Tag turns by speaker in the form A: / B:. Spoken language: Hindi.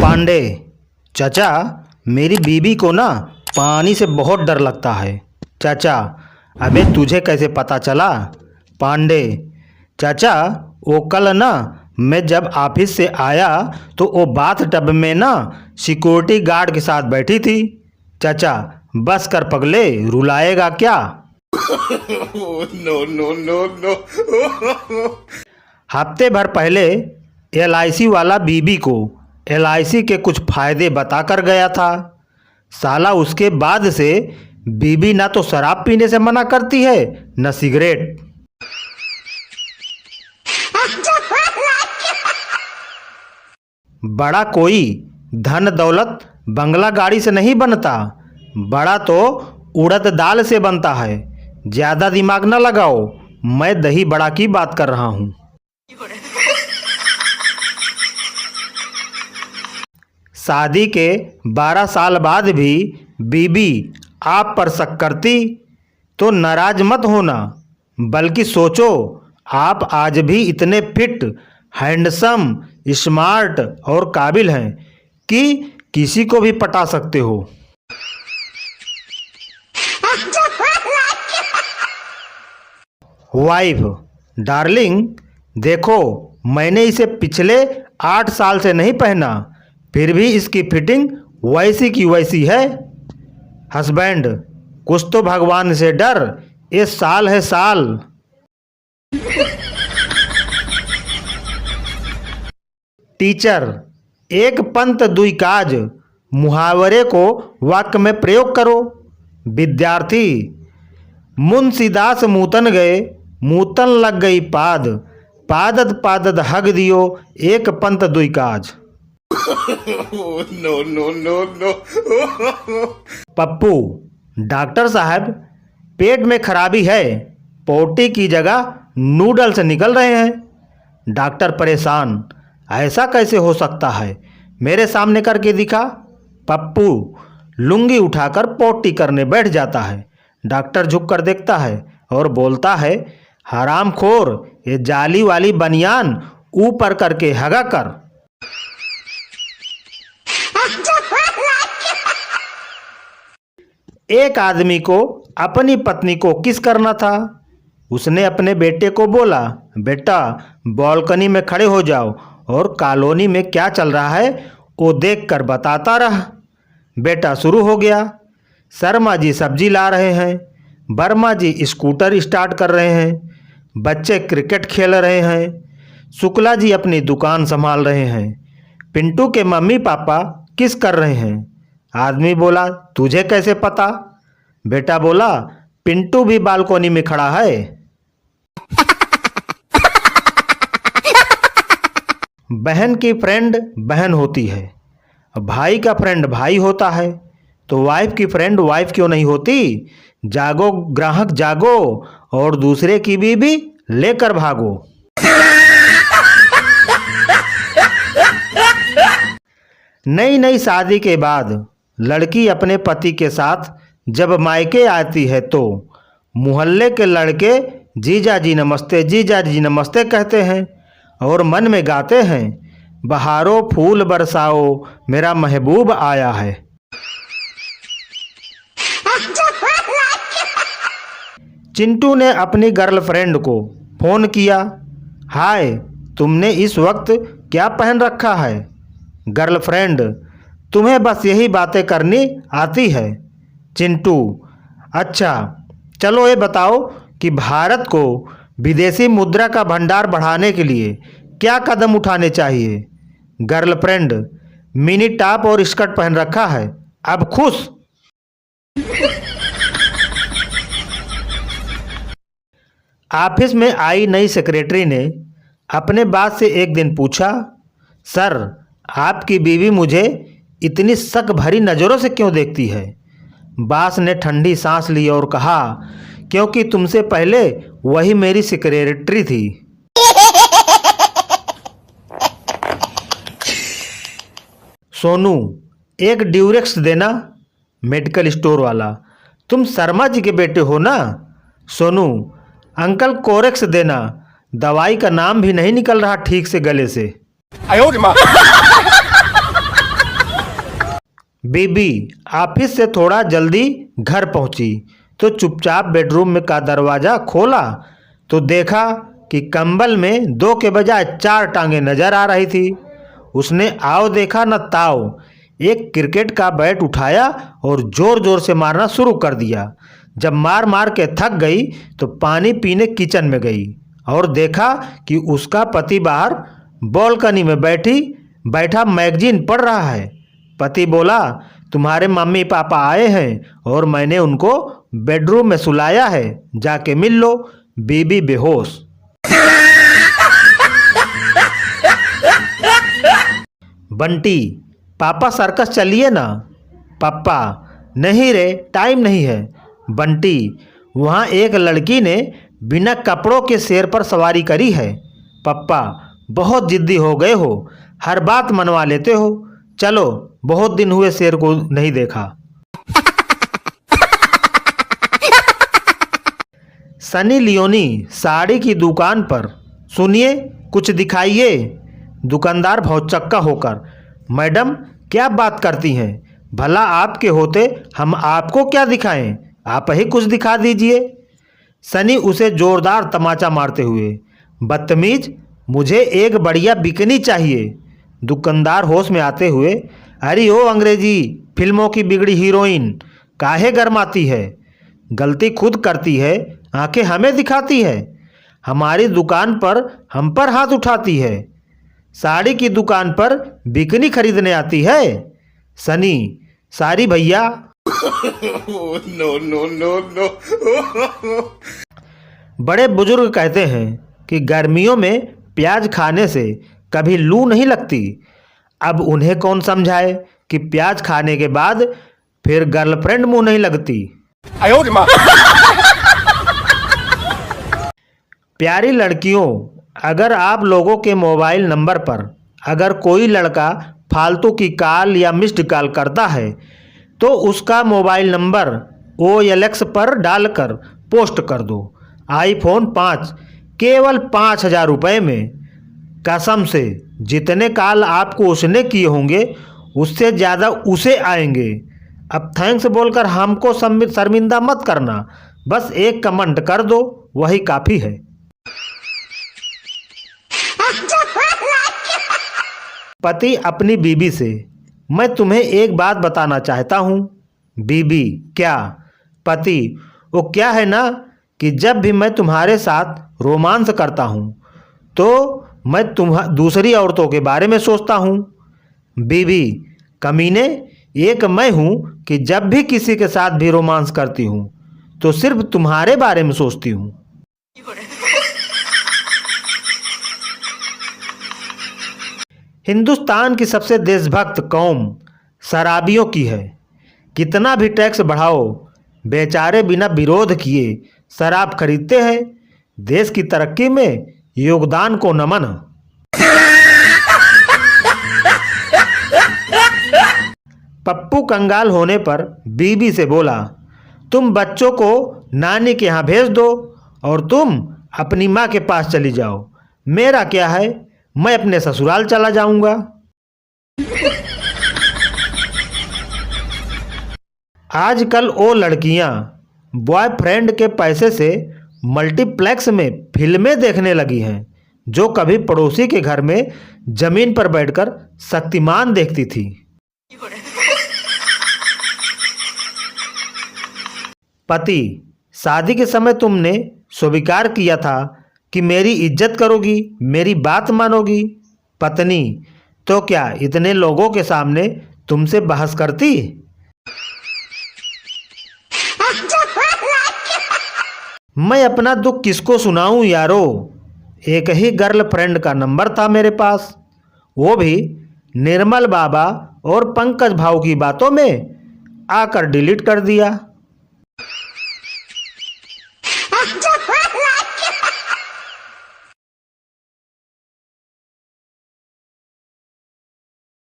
A: पांडे, चाचा मेरी बीबी को ना पानी से बहुत डर लगता है। चाचा, अबे तुझे कैसे पता चला? पांडे, चाचा वो कल ना मैं जब ऑफिस से आया तो वो बाथ टब में ना सिक्योरिटी गार्ड के साथ बैठी थी। चाचा बस कर पगले, रुलाएगा क्या?
B: No no no no.
A: हफ्ते भर पहले LIC वाला बीबी को LIC के कुछ फायदे बताकर गया था। साला उसके बाद से बीबी ना तो शराब पीने से मना करती है न सिगरेट। बड़ा कोई धन दौलत बंगला गाड़ी से नहीं बनता, बड़ा तो उड़द दाल से बनता है। ज्यादा दिमाग न लगाओ, मैं दही बड़ा की बात कर रहा हूँ। शादी के 12 साल बाद भी बीबी आप पर शक करती तो नाराज मत होना, बल्कि सोचो आप आज भी इतने फिट, हैंडसम, स्मार्ट और काबिल हैं कि किसी को भी पटा सकते हो। वाइफ, डार्लिंग देखो मैंने इसे पिछले 8 साल से नहीं पहना, फिर भी इसकी फिटिंग वैसी की वैसी है। हस्बैंड, कुछ तो भगवान से डर, ये साल है साल। टीचर, एक पंत दुई काज मुहावरे को वाक्य में प्रयोग करो। विद्यार्थी, मुंशीदास मूतन गए, मूतन लग गई पाद, पादत पादत हग दियो, एक पंत दुई काज।
B: No no no no.
A: Pappu, doctor साहब पेट में खराबी है, पोटी की जगह नूडल्स निकल रहे हैं। डॉक्टर परेशान, ऐसा कैसे हो सकता है, मेरे सामने करके दिखा। पप्पू लुंगी उठाकर पोटी करने बैठ जाता है। डॉक्टर झुककर देखता है और बोलता है, हरामखोर, ये जाली वाली बनियान ऊपर करके हगा कर। एक आदमी को अपनी पत्नी को किस करना था। उसने अपने बेटे को बोला, बेटा बालकनी में खड़े हो जाओ और कॉलोनी में क्या चल रहा है वो देख कर बताता रहा। बेटा शुरू हो गया। शर्मा जी सब्जी ला रहे हैं, वर्मा जी स्कूटर स्टार्ट कर रहे हैं, बच्चे क्रिकेट खेल रहे हैं, शुक्ला जी अपनी दुकान संभाल रहे हैं, पिंटू के मम्मी पापा किस कर रहे हैं। आदमी बोला, तुझे कैसे पता? बेटा बोला, पिंटू भी बालकोनी में खड़ा है। बहन की फ्रेंड बहन होती है, भाई का फ्रेंड भाई होता है, तो वाइफ की फ्रेंड वाइफ क्यों नहीं होती? जागो ग्राहक जागो और दूसरे की बीवी लेकर भागो। नई नई शादी के बाद लड़की अपने पति के साथ जब मायके आती है तो मोहल्ले के लड़के जीजा जी नमस्ते, जीजा जी नमस्ते कहते हैं और मन में गाते हैं, बहारो फूल बरसाओ मेरा महबूब आया है। चिंटू ने अपनी गर्लफ्रेंड को फोन किया, हाय तुमने इस वक्त क्या पहन रखा है? गर्लफ्रेंड, तुम्हें बस यही बातें करनी आती है। चिंटू, अच्छा चलो ये बताओ कि भारत को विदेशी मुद्रा का भंडार बढ़ाने के लिए क्या कदम उठाने चाहिए? गर्लफ्रेंड, मिनी टॉप और स्कर्ट पहन रखा है, अब खुश। ऑफिस में आई नई सेक्रेटरी ने अपने बॉस से एक दिन पूछा, सर आपकी बीवी मुझे इतनी शक भरी नज़रों से क्यों देखती है? बॉस ने ठंडी सांस ली और कहा, क्योंकि तुमसे पहले वही मेरी सेक्रेटरी थी। सोनू, एक ड्यूरेक्स देना। मेडिकल स्टोर वाला, तुम शर्मा जी के बेटे हो ना? सोनू, अंकल कोरेक्स देना, दवाई का नाम भी नहीं निकल रहा ठीक से गले से। बीबी ऑफिस से थोड़ा जल्दी घर पहुंची तो चुपचाप बेडरूम में का दरवाज़ा खोला तो देखा कि कंबल में 2 के बजाय 4 टांगें नजर आ रही थी। उसने आओ देखा न ताओ, एक क्रिकेट का बैट उठाया और ज़ोर ज़ोर से मारना शुरू कर दिया। जब मार मार के थक गई तो पानी पीने किचन में गई और देखा कि उसका पति बाहर बालकनी में बैठा मैगजीन पढ़ रहा है। पति बोला, तुम्हारे मम्मी पापा आए हैं और मैंने उनको बेडरूम में सुलाया है, जाके मिल लो। बीबी बेहोश। बंटी, पापा सर्कस चलिए ना। पापा, नहीं रे, टाइम नहीं है। बंटी, वहाँ एक लड़की ने बिना कपड़ों के शेर पर सवारी करी है। पापा, बहुत जिद्दी हो गए हो, हर बात मनवा लेते हो। चलो, बहुत दिन हुए शेर को नहीं देखा। सनी लियोनी साड़ी की दुकान पर, सुनिए कुछ दिखाइए। दुकानदार भौचक्का होकर, मैडम क्या बात करती हैं, भला आपके होते हम आपको क्या दिखाएं, आप ही कुछ दिखा दीजिए। सनी उसे जोरदार तमाचा मारते हुए, बदतमीज, मुझे एक बढ़िया बिकनी चाहिए। दुकानदार होश में आते हुए, अरे ओ अंग्रेजी फिल्मों की बिगड़ी हीरोइन, काहे गरमाती है, गलती खुद करती है, आंखें हमें दिखाती है, हमारी दुकान पर हम पर हाथ उठाती है, साड़ी की दुकान पर बिकनी खरीदने आती है। सनी, सारी भैया।
B: no, no, no, no.
A: बड़े बुजुर्ग कहते हैं कि गर्मियों में प्याज खाने से कभी लू नहीं लगती। अब उन्हें कौन समझाए कि प्याज खाने के बाद फिर गर्लफ्रेंड मुंह नहीं लगती। प्यारी लड़कियों, अगर आप लोगों के मोबाइल नंबर पर अगर कोई लड़का फालतू की कॉल या मिस्ड कॉल करता है तो उसका मोबाइल नंबर OLX पर डालकर पोस्ट कर दो। iPhone 5 केवल 5,000 रुपये में। कसम से जितने कॉल आपको उसने किए होंगे उससे ज़्यादा उसे आएंगे। अब थैंक्स बोलकर हमको शर्मिंदा मत करना, बस एक कमेंट कर दो, वही काफ़ी है। पति अपनी बीबी से, मैं तुम्हें एक बात बताना चाहता हूँ। बीबी, क्या? पति, वो क्या है ना कि जब भी मैं तुम्हारे साथ रोमांस करता हूँ तो मैं दूसरी औरतों के बारे में सोचता हूँ। बीबी, कमीने, एक मैं हूँ कि जब भी किसी के साथ भी रोमांस करती हूँ तो सिर्फ तुम्हारे बारे में सोचती हूँ। हिंदुस्तान की सबसे देशभक्त कौम शराबियों की है। कितना भी टैक्स बढ़ाओ, बेचारे बिना विरोध किए शराब खरीदते हैं। देश की तरक्की में योगदान को नमन। पप्पू कंगाल होने पर बीबी से बोला, तुम बच्चों को नानी के यहाँ भेज दो और तुम अपनी माँ के पास चली जाओ। मेरा क्या है, मैं अपने ससुराल चला जाऊंगा। आजकल वो लड़कियां बॉयफ्रेंड के पैसे से मल्टीप्लेक्स में फिल्में देखने लगी हैं, जो कभी पड़ोसी के घर में जमीन पर बैठकर शक्तिमान देखती थी। पति, शादी के समय तुमने स्वीकार किया था कि मेरी इज्जत करोगी, मेरी बात मानोगी। पत्नी, तो क्या इतने लोगों के सामने तुमसे बहस करती? मैं अपना दुख किसको सुनाऊं यारो, एक ही गर्लफ्रेंड का नंबर था मेरे पास, वो भी निर्मल बाबा और पंकज भाऊ की बातों में आकर डिलीट कर दिया।